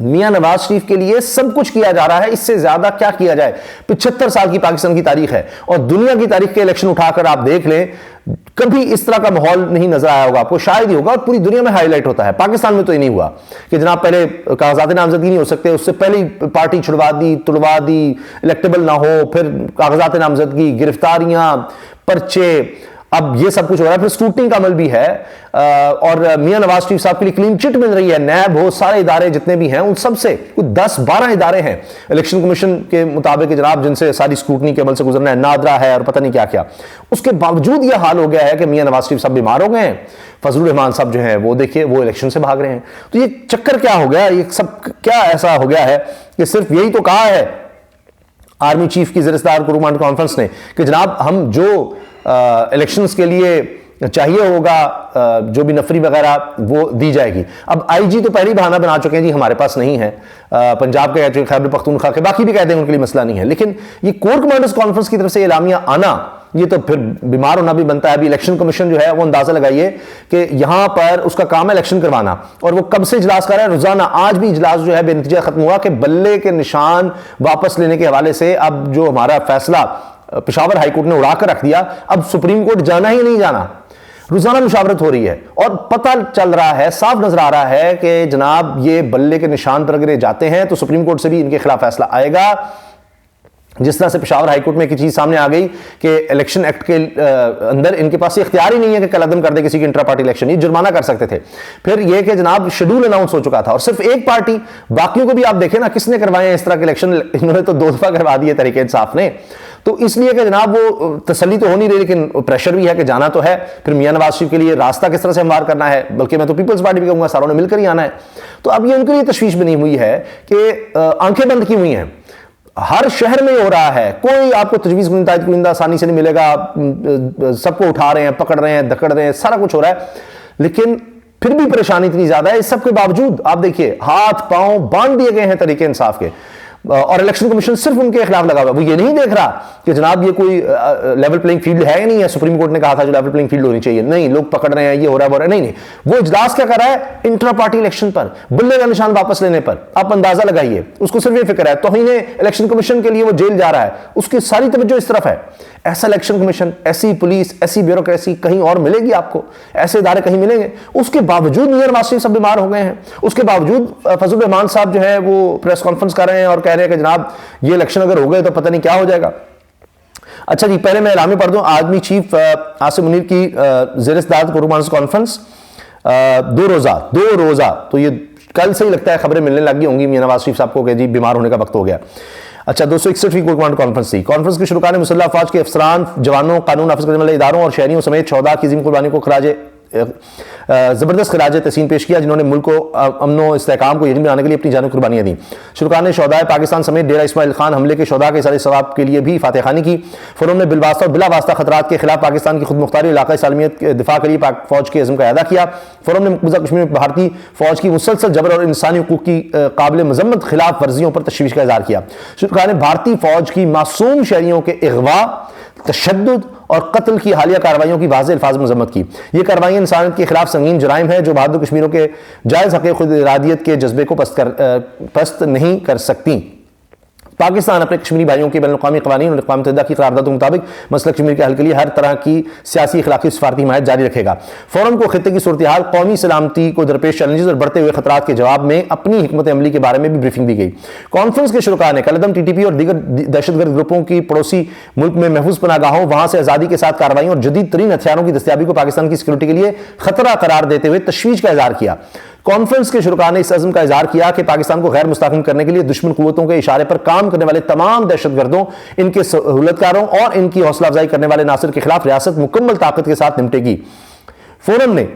میاں نواز شریف کے لیے سب کچھ کیا جا رہا ہے، اس سے زیادہ کیا کیا جائے؟ 75 سال کی پاکستان کی تاریخ ہے، اور دنیا کی تاریخ کے الیکشن اٹھا کر آپ دیکھ لیں، کبھی اس طرح کا ماحول نہیں نظر آیا ہوگا آپ کو، شاید ہی ہوگا، اور پوری دنیا میں ہائی لائٹ ہوتا ہے۔ پاکستان میں تو یہ نہیں ہوا کہ جناب پہلے کاغذات نامزدگی نہیں ہو سکتے، اس سے پہلے پارٹی چھڑوا دی، تڑوا دی، الیکٹیبل نہ ہو، پھر کاغذات نامزدگی، گرفتاریاں، پرچے، اب یہ سب کچھ ہو رہا ہے، پھر اسکروٹنی کا عمل بھی ہے، اور میاں نواز شریف صاحب کے لیے کلین چٹ مل رہی ہے، نیب ہو، سارے ادارے جتنے بھی ہیں ان سب سے، کچھ 10-12 ادارے ہیں الیکشن کمیشن کے مطابق جناب جن سے ساری اسکروٹنی کے عمل سے گزرنا ہے، نادرا ہے اور پتہ نہیں کیا کیا۔ اس کے باوجود یہ حال ہو گیا ہے کہ میاں نواز شریف صاحب بیمار ہو گئے ہیں، فضل الرحمان صاحب جو ہیں وہ دیکھیے وہ الیکشن سے بھاگ رہے ہیں۔ تو یہ چکر کیا ہو گیا، یہ سب کیا ایسا ہو گیا ہے کہ صرف یہی تو کہا ہے آرمی چیف کی زیر صدارت کور کمانڈر کانفرنس نے کہ جناب ہم جو الیکشنز کے لیے چاہیے ہوگا جو بھی نفری وغیرہ وہ دی جائے گی۔ اب آئی جی تو پہلی بہانہ بنا چکے ہیں جی ہمارے پاس نہیں ہے، پنجاب کے خیبر پختونخوا کے باقی بھی کہتے ہیں ان کے لیے مسئلہ نہیں ہے، لیکن یہ کور کمانڈرز کانفرنس کی طرف سے اعلامیہ آنا، یہ تو پھر بیمار ہونا بھی بنتا ہے۔ ابھی الیکشن کمیشن جو ہے وہ اندازہ لگائیے کہ یہاں پر اس کا کام ہے الیکشن کروانا، اور وہ کب سے اجلاس کر رہا ہے روزانہ، آج بھی اجلاس جو ہے بے نتیجہ ختم ہوا کہ بلے کے نشان واپس لینے کے حوالے سے اب جو ہمارا فیصلہ پشاور ہائی کورٹ نے اڑا کر رکھ دیا، اب سپریم کورٹ جانا ہی نہیں جانا، روزانہ مشاورت ہو رہی ہے، اور پتہ چل رہا ہے، صاف نظر آ رہا ہے کہ جناب یہ بلے کے نشان پر اگر یہ جاتے ہیں تو سپریم کورٹ سے بھی ان کے خلاف فیصلہ آئے گا۔ جس طرح سے پشاور ہائی کورٹ میں ایک چیز سامنے آ گئی کہ الیکشن ایکٹ کے اندر ان کے پاس یہ اختیار ہی نہیں ہے کہ کل عدم کر دے کسی کی انٹرا پارٹی الیکشن، یہ جرمانہ کر سکتے تھے۔ پھر یہ کہ جناب شیڈول اناؤنس ہو چکا تھا، اور صرف ایک پارٹی، باقیوں کو بھی آپ دیکھیں نا کس نے کروائے ہیں اس طرح کے الیکشن، انہوں نے تو 2 دفعہ کروا دیے تحریک انصاف نے۔ تو اس لیے کہ جناب وہ تسلی تو ہو نہیں رہی، لیکن پریشر بھی ہے کہ جانا تو ہے۔ پھر میاں نواز شریف کے لیے راستہ کس طرح سے ہموار کرنا ہے، بلکہ میں تو پیپلز پارٹی بھی کہوں گا ساروں نے مل کر ہی آنا ہے۔ تو اب یہ ان کے لیے تشویش بنی ہوئی ہے کہ آنکھیں بند کی ہوئی ہیں، ہر شہر میں ہو رہا ہے، کوئی آپ کو تجویز کنندہ تائید کنندہ آسانی سے نہیں ملے گا، سب کو اٹھا رہے ہیں، پکڑ رہے ہیں، دکڑ رہے ہیں، سارا کچھ ہو رہا ہے، لیکن پھر بھی پریشانی اتنی زیادہ ہے۔ اس سب کے باوجود آپ دیکھیے ہاتھ پاؤں باندھ دیے گئے ہیں تحریک انصاف کے، اور الیکشن کمیشن صرف ان کے خلاف لگا ہوا ہے۔ وہ یہ نہیں دیکھ رہا کہ جناب یہ کوئی لیول پلینگ فیلڈ ہے یا نہیں ہے، سپریم کورٹ نے کہا تھا جو لیول پلینگ فیلڈ ہونی چاہیے، نہیں لوگ پکڑ رہے ہیں، یہ ہو رہا ہے وہ رہا ہے، نہیں وہ اجلاس کیا کر رہا ہے انٹرا پارٹی الیکشن پر، بلے کا نشان واپس لینے پر۔ آپ اندازہ لگائیے، اس کو صرف یہ فکر ہے توہین الیکشن کمیشن کے لیے وہ جیل جا رہا ہے، اس کی ساری توجہ اس طرف ہے۔ ایسا الیکشن کمیشن، ایسی پولیس، ایسی بیوروکریسی کہیں اور ملے گی آپ کو؟ ایسے ادارے کہیں ملیں گے؟ اس کے باوجود میاں نواز شریف صاحب بیمار ہو گئے ہیں، اس کے باوجود فضل الرحمان صاحب جو ہے وہ پریس کانفرنس کر رہے ہیں اور کہہ رہے ہیں کہ جناب یہ الیکشن اگر ہو گئے تو پتہ نہیں کیا ہو جائے گا۔ اچھا جی، پہلے میں اعلامیہ پڑھ دوں، آرمی چیف عاصم منیر کی زیر صدارت کور کمانڈرز کانفرنس 2 روزہ، تو یہ کل سے ہی لگتا ہے خبریں ملنے لگ گئی ہوں گی میاں نواز شریف صاحب کو کہ جی بیمار ہونے کا وقت ہو گیا۔ اچھا 261ویں کور کمانڈر کانفرنس تھی۔ کانفرنس کے شرکاء نے مسلح افواج کے افسران، جوانوں، قانون نافذ کرنے والے اداروں اور شہریوں سمیت شہداء کی عظیم قربانی کو زبردست خراج تحسین پیش کیا، جنہوں نے ملک کو امن و استحکام کو یقینی بنانے کے لیے اپنی جانیں قربانیاں دیں۔ شرکاء نے شہدائے پاکستان سمیت ڈیرہ اسماعیل خان حملے کے شہداء کے اظہار ثواب کے لیے بھی فاتح خوانی کی۔ فورم نے بالواسطہ اور بلا واسطہ خطرات کے خلاف پاکستان کی خود مختاری علاقائی سالمیت کے دفاع کے لیے پاک فوج کے عزم کا اعادہ کیا۔ فورم نے مقبوضہ کشمیر میں بھارتی فوج کی مسلسل جبر اور انسانی حقوق کی قابل مذمت خلاف ورزیوں پر تشویش کا اظہار کیا۔ شرکاء نے بھارتی فوج کی معصوم شہریوں کے اغوا، تشدد اور قتل کی حالیہ کارروائیوں کی واضح الفاظ میں مذمت کی۔ یہ کارروائیاں انسانیت کے خلاف سنگین جرائم ہیں جو بہادر کشمیریوں کے جائز حق خود ارادیت کے جذبے کو پست نہیں کر سکتی۔ پاکستان اپنے کشمیری بھائیوں کے بین الاقوامی قوانین اور اقوام متحدہ کی قراردادوں کے مطابق مسئلہ کشمیر کے حل کے لیے ہر طرح کی سیاسی، اخلاقی، سفارتی حمایت جاری رکھے گا۔ فورم کو خطے کی صورتحال، قومی سلامتی کو درپیش چیلنجز اور بڑھتے ہوئے خطرات کے جواب میں اپنی حکمت عملی کے بارے میں بھی بریفنگ دی گئی۔ کانفرنس کے شرکاء نے کالعدم ٹی ٹی پی اور دیگر دہشت گرد گروپوں کی پڑوسی ملک میں محفوظ پناہ گاہوں، وہاں سے آزادی کے ساتھ کارروائیوں اور جدید ترین ہتھیاروں کی دستیابی کو پاکستان کی سیکورٹی کے لیے خطرہ قرار دیتے ہوئے تشویش کا اظہار کیا۔ کانفرنس کے شرکاء نے اس عزم کا اظہار کیا کہ پاکستان کو غیر مستحکم کرنے کے لیے دشمن قوتوں کے اشارے پر کام کرنے والے تمام دہشت گردوں، ان کے سہولت کاروں اور ان کی حوصلہ افزائی کرنے والے عناصر کے خلاف ریاست مکمل طاقت کے ساتھ نمٹے گی۔ فورم نے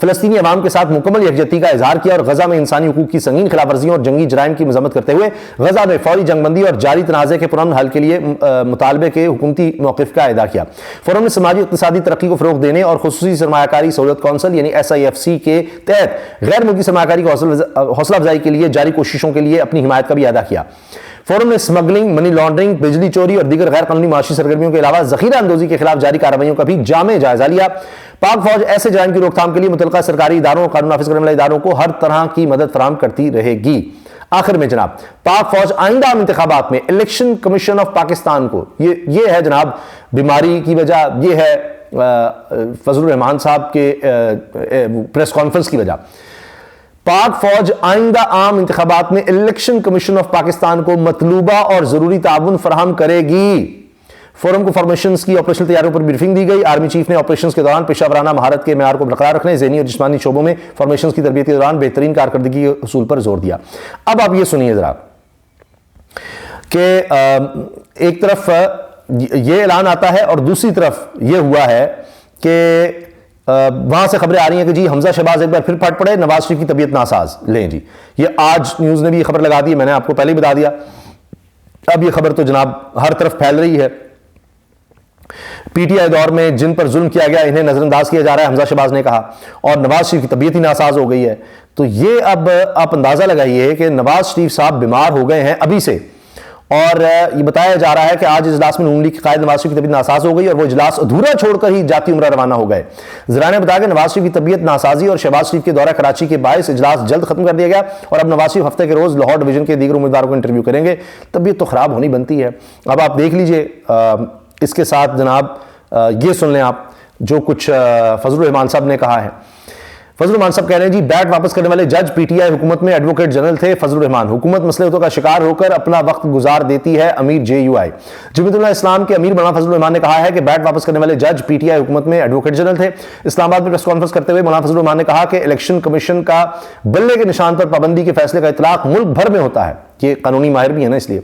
فلسطینی عوام کے ساتھ مکمل یکجہتی کا اظہار کیا اور غزہ میں انسانی حقوق کی سنگین خلاف ورزیوں اور جنگی جرائم کی مذمت کرتے ہوئے غزہ میں فوری جنگ بندی اور جاری تنازع کے پرامن حل کے لیے مطالبے کے حکومتی موقف کا اعادہ کیا۔ فورم نے سماجی اقتصادی ترقی کو فروغ دینے اور خصوصی سرمایہ کاری سہولت کونسل یعنی SIFC کے تحت غیر ملکی سرمایہ کاری کی حوصلہ افزائی کے لیے جاری کوششوں کے لیے اپنی حمایت کا بھی اعادہ کیا۔ فورم نے اسمگلنگ، منی لانڈرنگ، بجلی چوری اور دیگر غیر قانونی معاشی سرگرمیوں کے علاوہ ذخیرہ اندوزی کے خلاف جاری کارروائیوں کا بھی جامع جائزہ لیا۔ پاک فوج ایسے جرائم کی روک تھام کے لیے متعلقہ سرکاری اداروں اور قانون نافذ کرنے والے اداروں کو ہر طرح کی مدد فراہم کرتی رہے گی۔ آخر میں جناب پاک فوج آئندہ عام انتخابات میں الیکشن کمیشن آف پاکستان کو، یہ ہے جناب بیماری کی وجہ، یہ ہے فضل الرحمان صاحب کے پریس کانفرنس کی وجہ، پاک فوج آئندہ عام انتخابات میں الیکشن کمیشن آف پاکستان کو مطلوبہ اور ضروری تعاون فراہم کرے گی۔ فورم کو فارمیشنز کی آپریشنل تیاریوں پر بریفنگ دی گئی۔ آرمی چیف نے آپریشنز کے دوران پیشہ ورانہ مہارت کے معیار کو برقرار رکھنے، ذہنی اور جسمانی شعبوں میں فارمیشنز کی تربیت کے دوران بہترین کارکردگی کے حصول پر زور دیا۔ اب آپ یہ سنیے ذرا کہ ایک طرف یہ اعلان آتا ہے اور دوسری طرف یہ ہوا ہے کہ وہاں سے خبریں آ رہی ہیں کہ جی حمزہ شہباز ایک بار پھر پھٹ پڑے، نواز شریف کی طبیعت ناساز۔ لیں جی، یہ آج نیوز نے بھی یہ خبر لگا دی، میں نے آپ کو پہلے ہی بتا دیا۔ اب یہ خبر تو جناب ہر طرف پھیل رہی ہے۔ پی ٹی آئی دور میں جن پر ظلم کیا گیا انہیں نظر انداز کیا جا رہا ہے، حمزہ شہباز نے کہا، اور نواز شریف کی طبیعت ہی ناساز ہو گئی ہے۔ تو یہ اب آپ اندازہ لگائیے کہ نواز شریف صاحب بیمار ہو گئے ہیں ابھی سے، اور یہ بتایا جا رہا ہے کہ آج اجلاس میں نون لیگ کے قائد نواز شریف کی طبیعت ناساز ہو گئی اور وہ اجلاس ادھورا چھوڑ کر ہی جاتی عمرہ روانہ ہو گئے۔ ذرائع نے بتایا کہ نواز شریف کی طبیعت ناسازی اور شہباز شریف کے دورہ کراچی کے باعث اجلاس جلد ختم کر دیا گیا، اور اب نواز شریف ہفتے کے روز لاہور ڈویژن کے دیگر امیدواروں کو انٹرویو کریں گے۔ طبیعت تو خراب ہونی بنتی ہے۔ اب آپ دیکھ لیجئے، اس کے ساتھ جناب یہ سن لیں آپ جو کچھ فضل الرحمان صاحب نے کہا ہے۔ فضل الرحمان صاحب کہہ رہے ہیں جی بیٹ واپس کرنے والے جج پی ٹی آئی حکومت میں ایڈوکیٹ جنرل تھے فضل الرحمان، حکومت مصلحتوں کا شکار ہو کر اپنا وقت گزار دیتی ہے، امیر جے یو آئی۔ جمعیت علماء اسلام کے امیر مولانا فضل الرحمان نے کہا ہے کہ بیٹ واپس کرنے والے جج پی ٹی آئی حکومت میں ایڈوکیٹ جنرل تھے۔ اسلام آباد میں پریس کانفرنس کرتے ہوئے مولانا فضل الرحمان نے کہا کہ الیکشن کمیشن کا بلے کے نشان پر پابندی کے فیصلے کا اطلاق ملک بھر میں ہوتا ہے، یہ قانونی ماہر بھی ہے نا اس لیے،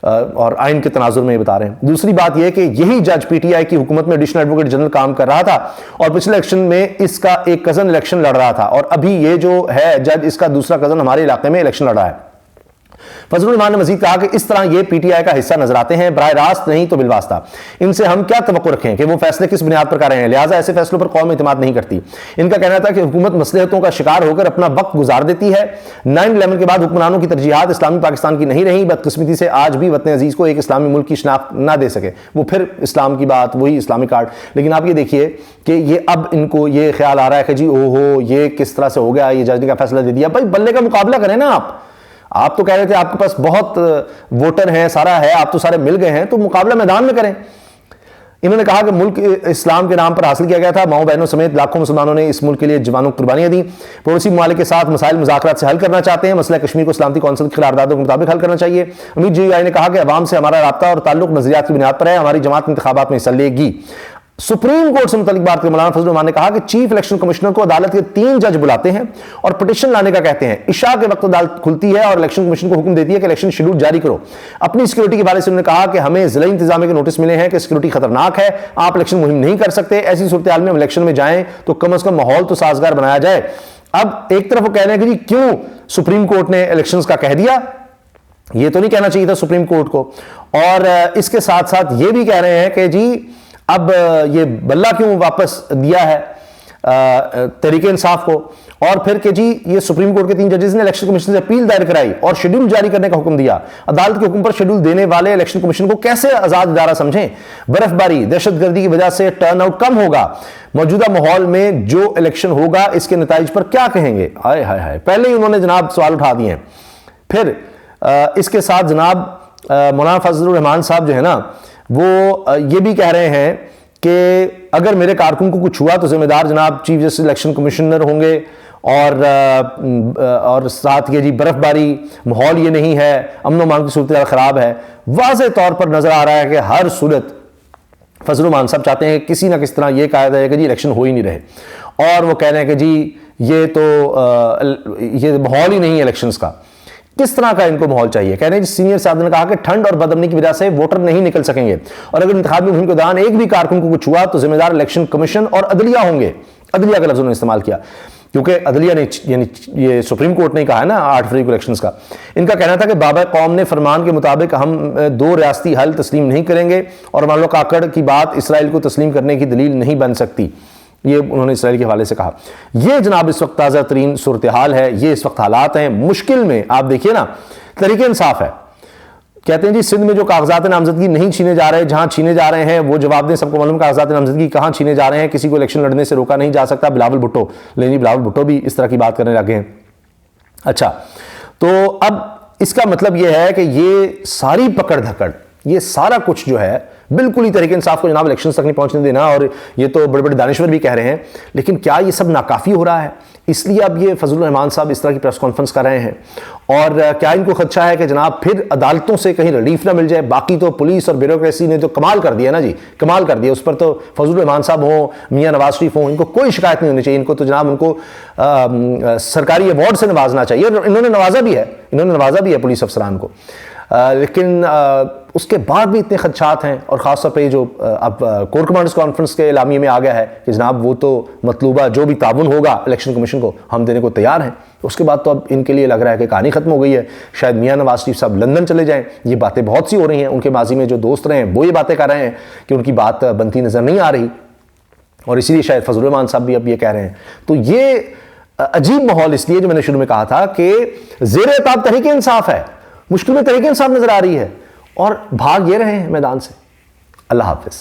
اور آئین کے تناظر میں یہ بتا رہے ہیں۔ دوسری بات یہ کہ یہی جج پی ٹی آئی کی حکومت میں ایڈیشنل ایڈوکیٹ جنرل کام کر رہا تھا، اور پچھلے الیکشن میں اس کا ایک کزن الیکشن لڑ رہا تھا، اور ابھی یہ جو ہے جج اس کا دوسرا کزن ہمارے علاقے میں الیکشن لڑ رہا ہے۔ فضل الرحمان نے مزید کہا کہ اس طرح یہ پی ٹی آئی کا حصہ نظر آتے ہیں، براہ راست نہیں تو بالواسطہ۔ ان سے ہم کیا توقع رکھیں کہ وہ فیصلے کس بنیاد پر کر رہے ہیں، لہٰذا ایسے فیصلوں پر قوم اعتماد نہیں کرتی۔ ان کا کہنا تھا کہ حکومت مصلحتوں کا شکار ہو کر اپنا وقت گزار دیتی ہے۔ 9/11 کے بعد حکمرانوں کی ترجیحات اسلامی پاکستان کی نہیں رہیں، بدقسمتی سے آج بھی وطن عزیز کو ایک اسلامی ملک کی شناخت نہ دے سکے، وہ پھر اسلام کی بات، وہی اسلامی کارڈ۔ لیکن آپ یہ دیکھیے کہ یہ اب ان کو یہ خیال آ رہا ہے کہ جی او ہو یہ کس طرح سے ہو گیا، یہ جج نے کا فیصلہ دے دیا۔ بھائی بلے کا مقابلہ کریں نا آپ تو کہہ رہے تھے آپ کے پاس بہت ووٹر ہیں، سارا ہے، آپ تو سارے مل گئے ہیں، تو مقابلہ میدان میں کریں۔ انہوں نے کہا کہ ملک اسلام کے نام پر حاصل کیا گیا تھا، ماؤں بہنوں سمیت لاکھوں مسلمانوں نے اس ملک کے لیے جوانوں قربانیاں دیں۔ پڑوسی ممالک کے ساتھ مسائل مذاکرات سے حل کرنا چاہتے ہیں، مسئلہ کشمیر کو سلامتی کونسل کی قراردادوں کے مطابق حل کرنا چاہیے۔ امیر جے یو آئی نے کہا کہ عوام سے ہمارا رابطہ اور تعلق نظریات کی بنیاد پر ہے، ہماری جماعت انتخابات میں حصہ لے گی۔ سپریم کورٹ سے متعلق بات کرتے مولانا فضل الرحمان نے کہا کہ چیف الیکشن کمشنر کو عدالت کے 3 جج بلاتے ہیں اور پٹیشن لانے کا کہتے ہیں۔ عشاء کے وقت عدالت کھلتی ہے اور الیکشن کمیشن کو حکم دیتی ہے کہ الیکشن شیڈول جاری کرو۔ اپنی سیکیورٹی کے بارے سے انہوں نے کہا کہ ہمیں ضلعی انتظامیہ کے نوٹس ملے ہیں کہ سیکیورٹی خطرناک ہے، آپ الیکشن مہم نہیں کر سکتے، ایسی صورتحال میں ہم الیکشن میں جائیں تو کم از کم ماحول تو سازگار بنایا جائے۔ اب ایک طرف وہ کہہ رہے ہیں کہ جی کیوں سپریم کورٹ نے الیکشنز کا کہہ دیا، یہ تو نہیں کہنا چاہیے تھا سپریم کورٹ کو، اور اس کے ساتھ ساتھ یہ بھی کہہ رہے ہیں کہ جی اب یہ بلہ کیوں واپس دیا ہے تحریک انصاف کو، اور پھر کہ جی یہ سپریم کورٹ کے 3 ججز نے الیکشن کمیشن سے اپیل دائر کرائی اور شیڈول جاری کرنے کا حکم دیا۔ عدالت کے حکم پر شیڈول دینے والے الیکشن کمیشن کو کیسے آزاد ادارہ سمجھیں؟ برف باری دہشت گردی کی وجہ سے ٹرن آؤٹ کم ہوگا، موجودہ ماحول میں جو الیکشن ہوگا اس کے نتائج پر کیا کہیں گے؟ ہائے ہائے ہائے، پہلے ہی انہوں نے جناب سوال اٹھا دیے ہیں۔ پھر اس کے ساتھ جناب مولانا فضل الرحمان صاحب جو ہے نا وہ یہ بھی کہہ رہے ہیں کہ اگر میرے کارکن کو کچھ ہوا تو ذمہ دار جناب چیف جسٹس الیکشن کمشنر ہوں گے، اور ساتھ یہ جی برف باری، ماحول یہ نہیں ہے، امن و امان کی صورتحال خراب ہے۔ واضح طور پر نظر آ رہا ہے کہ ہر صورت فضل الرحمان صاحب چاہتے ہیں کسی نہ کس طرح یہ کہا جائے کہ جی الیکشن ہو ہی نہیں رہے، اور وہ کہہ رہے ہیں کہ جی یہ تو یہ ماحول ہی نہیں ہے الیکشنز کا۔ کس طرح کا ان کو ماحول چاہیے؟ کہہ رہے ہیں سینئر صاحب نے کہا کہ ٹھنڈ اور بدامنی کی وجہ سے ووٹر نہیں نکل سکیں گے، اور اگر انتخابی مہم کے دوران ایک بھی کارکن کو کچھ ہوا تو ذمہ دار الیکشن کمیشن اور عدلیہ ہوں گے۔ عدلیہ کا لفظ انہوں نے استعمال کیا کیونکہ عدلیہ نے یعنی یہ سپریم کورٹ نے کہا ہے نا 8 فروری کو الیکشنز کا۔ ان کا کہنا تھا کہ بابا قوم نے فرمان کے مطابق ہم 2 ریاستی حل تسلیم نہیں کریں گے، اور مالو کاکڑ کی بات اسرائیل کو تسلیم کرنے کی دلیل نہیں بن سکتی، یہ انہوں نے اسرائیل کے حوالے سے کہا۔ یہ جناب اس وقت تازہ ترین صورتحال ہے، یہ اس وقت حالات ہیں مشکل میں۔ آپ دیکھیے نا تحریک انصاف ہے، کہتے ہیں جی سندھ میں جو کاغذات نامزدگی نہیں چھینے جا رہے، جہاں چھینے جا رہے ہیں وہ جواب دیں، سب کو معلوم کاغذات نامزدگی کہاں چھینے جا رہے ہیں، کسی کو الیکشن لڑنے سے روکا نہیں جا سکتا، بلاول بھٹو۔ لیکن جی بلاول بھٹو بھی اس طرح کی بات کرنے لگے ہیں۔ اچھا، تو اب اس کا مطلب یہ ہے کہ یہ ساری پکڑ دھکڑ، یہ سارا کچھ جو ہے بالکل ہی تحریک انصاف کو جناب الیکشنز تک نہیں پہنچنے دینا، اور یہ تو بڑے بڑے دانشور بھی کہہ رہے ہیں، لیکن کیا یہ سب ناکافی ہو رہا ہے؟ اس لیے اب یہ فضل الرحمان صاحب اس طرح کی پریس کانفرنس کر رہے ہیں، اور کیا ان کو خدشہ ہے کہ جناب پھر عدالتوں سے کہیں ریلیف نہ مل جائے؟ باقی تو پولیس اور بیوروکریسی نے جو کمال کر دیا نا جی، کمال کر دیا، اس پر تو فضل الرحمان صاحب ہوں، میاں نواز شریف ہوں، ان کو کوئی شکایت نہیں ہونی چاہیے، ان کو تو جناب ان کو سرکاری ایوارڈ سے نوازنا چاہیے، اور انہوں نے نوازا بھی ہے پولیس افسران کو۔ لیکن اس کے بعد بھی اتنے خدشات ہیں، اور خاص طور پہ یہ جو اب کور کمانڈرز کانفرنس کے اعلامیے میں آ گیا ہے کہ جناب وہ تو مطلوبہ جو بھی تعاون ہوگا الیکشن کمیشن کو ہم دینے کو تیار ہیں، اس کے بعد تو اب ان کے لیے لگ رہا ہے کہ کہانی ختم ہو گئی ہے، شاید میاں نواز شریف صاحب لندن چلے جائیں۔ یہ باتیں بہت سی ہو رہی ہیں، ان کے ماضی میں جو دوست رہے ہیں وہ یہ باتیں کر رہے ہیں کہ ان کی بات بنتی نظر نہیں آ رہی، اور اسی لیے شاید فضل الرحمان صاحب بھی اب یہ کہہ رہے ہیں۔ تو یہ عجیب ماحول اس لیے جو میں نے شروع میں کہا تھا کہ زیر عتاب تحریک انصاف ہے، مشکل میں تحریک انصاف نظر آ رہی ہے، اور بھاگ یہ رہے ہیں میدان سے۔ اللہ حافظ۔